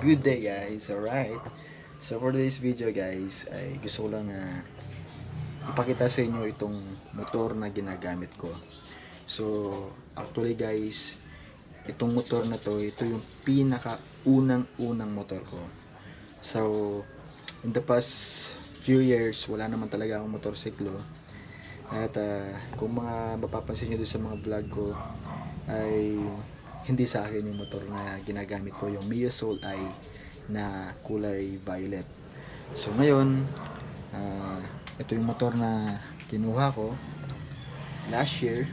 Good day guys, alright. So for today's video guys, ay gusto ko lang ipakita sa inyo itong motor na ginagamit ko. So actually guys, itong motor na to, ito yung pinaka unang motor ko. So in the past few years, wala naman talaga akong motorsiklo. At kung mga mapapansin nyo doon sa mga vlog ko, ay hindi sa akin yung motor na ginagamit ko, yung Mio Soul I na kulay violet. So ngayon, ito yung motor na kinuha ko last year.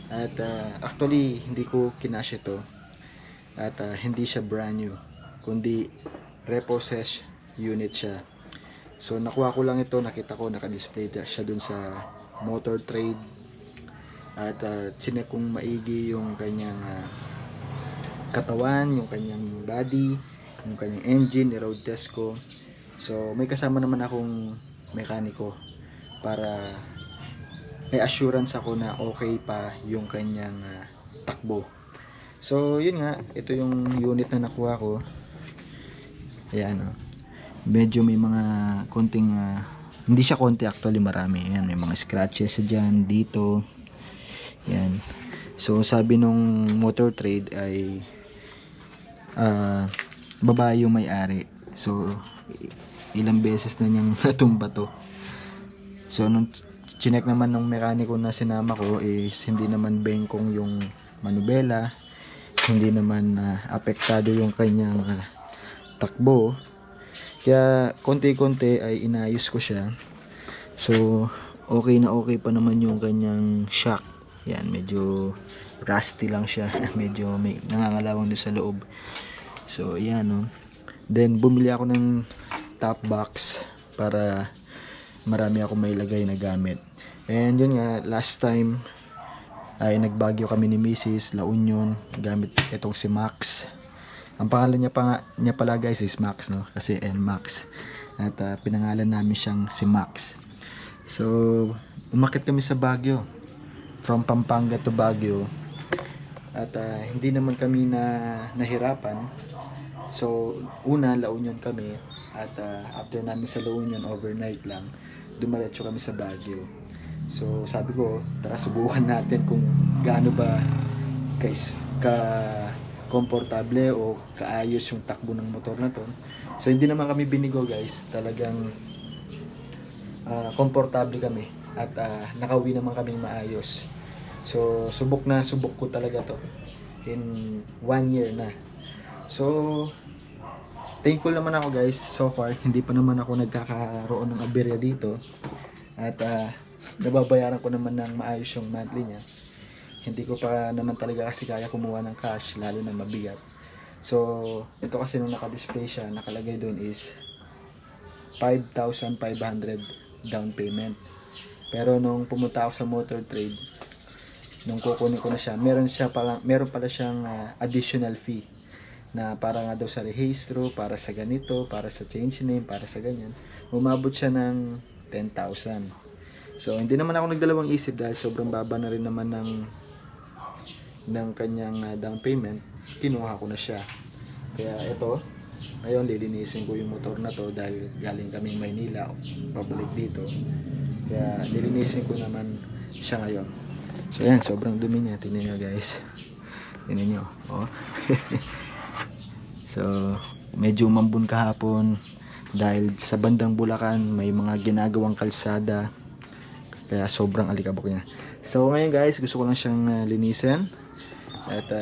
At actually hindi ko kinash ito. At hindi siya brand new, kundi repossessed unit siya. So nakuha ko lang ito, nakita ko naka-display siya dun sa Motor Trade. At chinek kong maigi yung kanyang katawan, yung kanyang body, yung kanyang engine, i-road test ko. So may kasama naman akong mekaniko para may assurance ako na okay pa yung kanyang takbo. So yun nga, ito yung unit na nakuha ko. Ayan medyo may mga konting hindi siya konti, actually marami. Ayan, may mga scratches dyan, dito. Ayan. So sabi nung Motor Trade ay babae yung may-ari. So ilang beses na niyang natumba to. So nung chinek naman ng mekaniko na sinama ko is hindi naman bengkong yung manubela, hindi naman apektado yung kanyang takbo. Kaya konti-konti ay inayos ko siya. So okay na okay pa naman yung kanyang shock. Yan, medyo rusty lang siya. Medyo may nangangalawang doon sa loob. So yan Then bumili ako ng top box para marami ako mailagay na gamit. And yun nga, last time ay nagbagyo kami ni Mrs. La Union gamit itong si Max. Ang pangalan niya pala guys is Max, no? Kasi NMAX. At pinangalan namin siyang si Max. So umakit kami sa Baguio, from Pampanga to Baguio. At hindi naman kami nahirapan. So una, La Union kami. At after namin sa La Union, overnight lang, dumiretso kami sa Baguio. So sabi ko, tara subukan natin kung gaano ba guys komportable o kaayos yung takbo ng motor na to. So hindi naman kami binigo guys, talagang komportable kami at nakauwi naman kaming maayos. So subok ko talaga to in 1 year na. So thankful naman ako guys, so far hindi pa naman ako nagkakaroon ng aberya dito. At nababayaran ko naman ng maayos yung monthly niya. Hindi ko pa naman talaga kasi kaya kumuha ng cash, lalo na mabigat. So ito kasi nung naka-display siya, nakalagay doon is 5,500 down payment. Pero nung pumunta ako sa Motor Trade, nung kukunin ko na siya, meron pala siyang additional fee na para nga daw sa rehistro, para sa ganito, para sa change name, para sa ganyan. Umabot siya ng 10,000. So hindi naman ako nagdalawang isip dahil sobrang baba na rin naman ng kanyang down payment. Kinuha ko na siya. Kaya ito, ngayon lilinisin ko yung motor na to dahil galing kaming Maynila pabalik dito. Kaya lilinisin ko naman siya ngayon. So yan, sobrang dumi niya. Tingnan nyo guys, tingnan nyo so medyo umambon kahapon dahil sa bandang Bulacan may mga ginagawang kalsada, kaya sobrang alikabok niya. So ngayon guys, gusto ko lang siyang linisin. At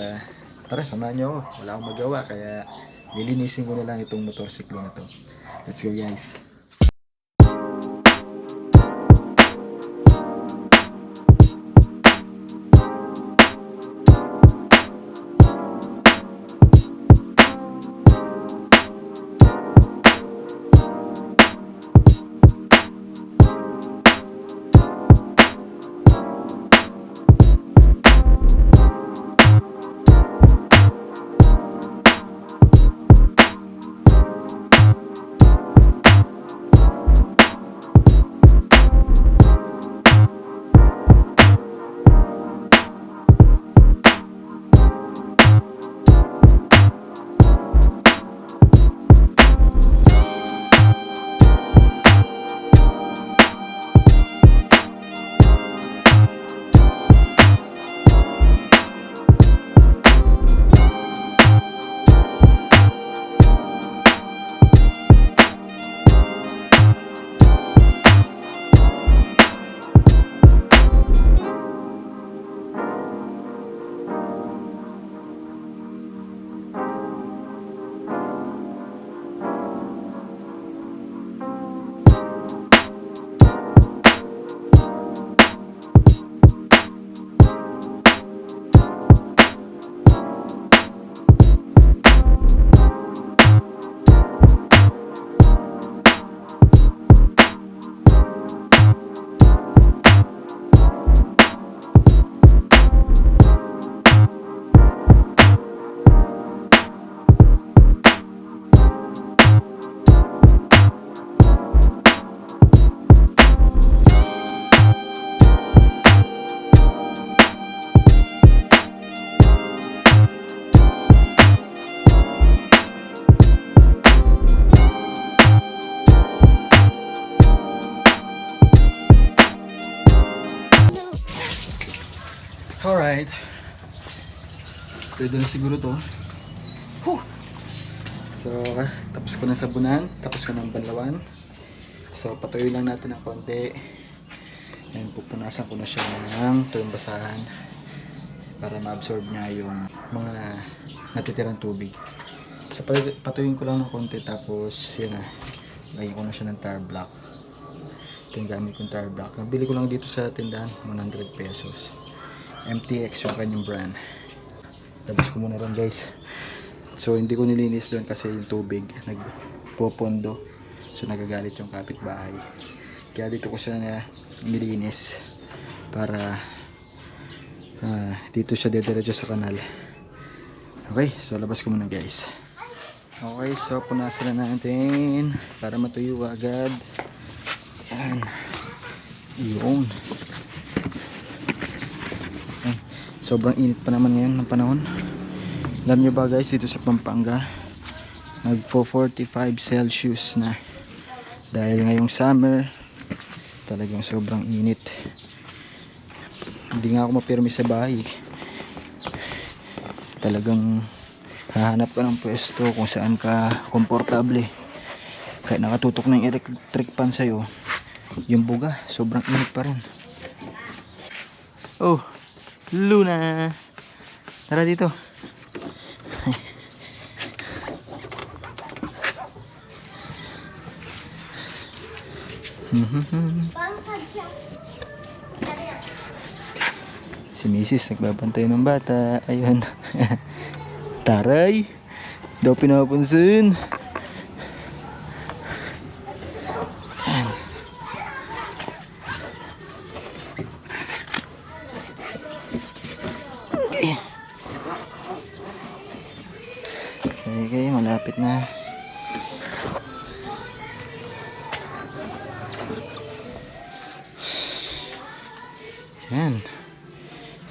tara, samahan nyo ako. Wala akong magawa, kaya lilinisin ko na lang itong motorsiklo na to. Let's go guys. Alright. Pwede na siguro to. Whew. So, tapos ko na sabunan. Tapos ko ng banlawan. So, patuloy lang natin ng konti. And pupunasan ko na siya ng tuyong basahan para ma-absorb niya yung mga natitirang tubig. So, patuyuin ko lang ng konti. Tapos, yun na. Lagyan ko na siya ng tar block. Ito yung gamit kong tar block. Nabili ko lang dito sa tindahan. 100 pesos. MTX yung kanyang brand. Labas ko muna rin guys. So hindi ko nilinis doon kasi yung tubig nagpopondo. So nagagalit yung kapitbahay. Kaya dito ko siya na nilinis para dito siya dediretso sa kanal. Okay, so labas ko muna guys. Okay, so punasan na natin para matuyo agad. Yan. Yun. Sobrang init pa naman ngayon ng panahon. Alam nyo ba guys, dito sa Pampanga nagpo 45 Celsius na. Dahil ngayong summer talagang sobrang init. Hindi nga ako mapirmi sa bahay. Talagang hahanap ka ng pwesto kung saan ka komportable. Kahit nakatutok ng electric fan sa'yo, yung buga sobrang init pa rin. Oh, Luna, tara dito. Si Mrs. nagbabantay ng bata. Ayun. Taray, daw pinapansin. Okay, malapit na. Yan.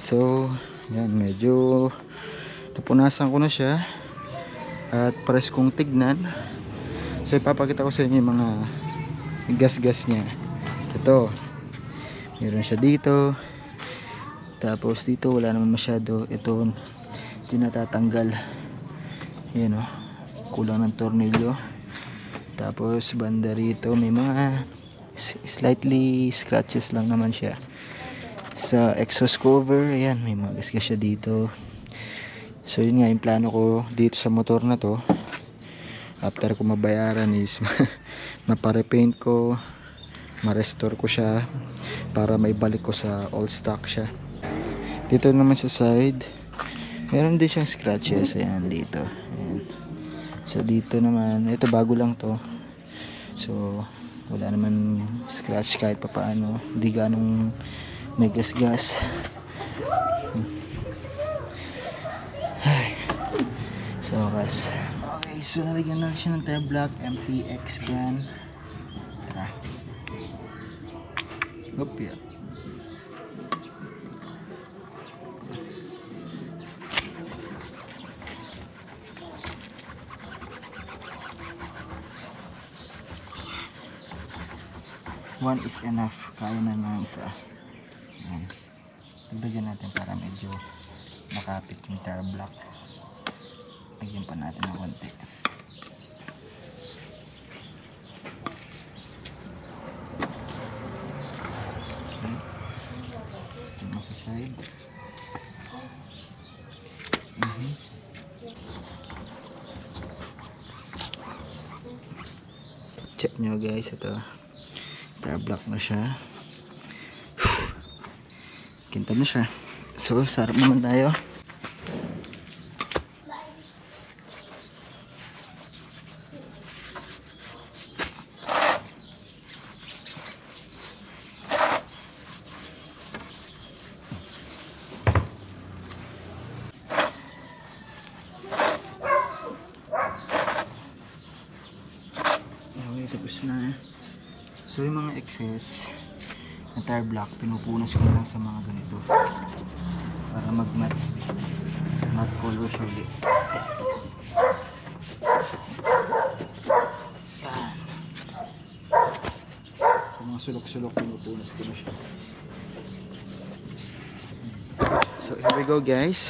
So, yan, medyo napunasan ko na siya at pares kong tignan. So ipapakita ko sa inyo yung mga gas-gas niya. Ito, meron siya dito, tapos dito wala naman masyado. Ito, hindi natatanggal. Yan o, kulang ng tornilyo. Tapos banda rito may mga slightly scratches lang naman siya. Sa exhaust cover, ayan, may mga gas-gas siya dito. So yun nga yung plano ko dito sa motor na to. After ko mabayaran is maparepaint ko, ma-restore ko siya para maibalik ko sa all stock siya. Dito naman sa side, meron din siyang scratches. Ayan, dito. Ayan. So dito naman, ito bago lang to. So wala naman scratch kahit papaano. Hindi ganong may gas-gas. So kas. Okay, so nalagyan na siya ng tire block, MTX brand. Tara. Hop, yeah. One is enough. Kaya na ng isa. Ayan. Dagdagan natin para medyo nakapit yung tire block. Lagyan pa natin ng konti. Okay. Ito sa side. Check nyo guys, ito tire block na siya. Kintab na siya. So sarap naman tayo. Okay, tapos na. So yung mga excess na tire block, pinupunas ko lang sa mga ganito para mag-matte color siya ulit. Yan. So mga sulok-sulok, pinupunas ko na siya. So So here we go guys.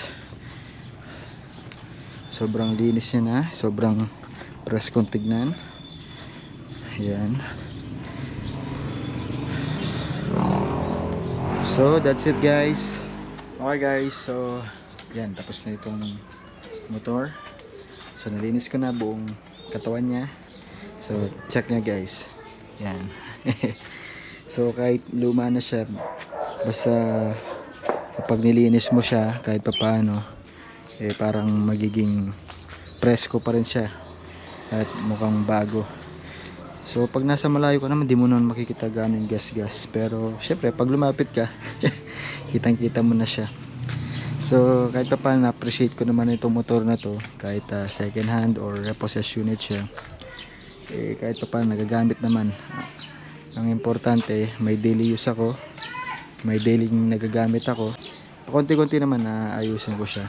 Sobrang linis niya na, sobrang preskong tignan. Ayan. So that's it guys. Okay guys, so yan, tapos na itong motor. So nalinis ko na buong katawan niya. So check niya guys. Yan. So kahit luma na siya, basta kapag nilinis mo siya kahit pa paano, eh parang magiging presko pa rin siya at mukhang bago. So pag nasa malayo ka naman, di mo naman makikita gaano yung gas-gas, pero syempre pag lumapit ka kitang kita mo na siya. So kahit pa paano, na-appreciate ko naman itong motor na to, kahit second hand or repossessed unit siya, eh kahit pa paano nagagamit naman. Ang importante, may daily use ako, may daily nagagamit ako, konti-konti naman na ayusin ko siya.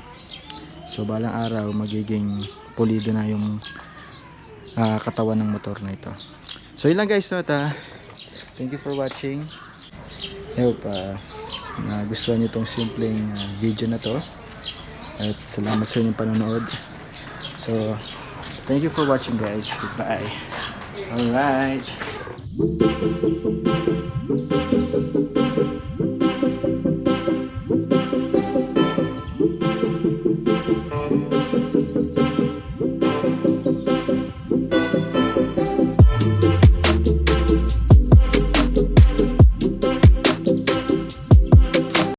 So balang araw magiging pulido na yung katawan ng motor na ito. So yun lang guys, no, thank you for watching. I hope nagustuhan nyo itong simpleng video na to, at salamat sa inyong panonood. So thank you for watching guys. Goodbye. Alright.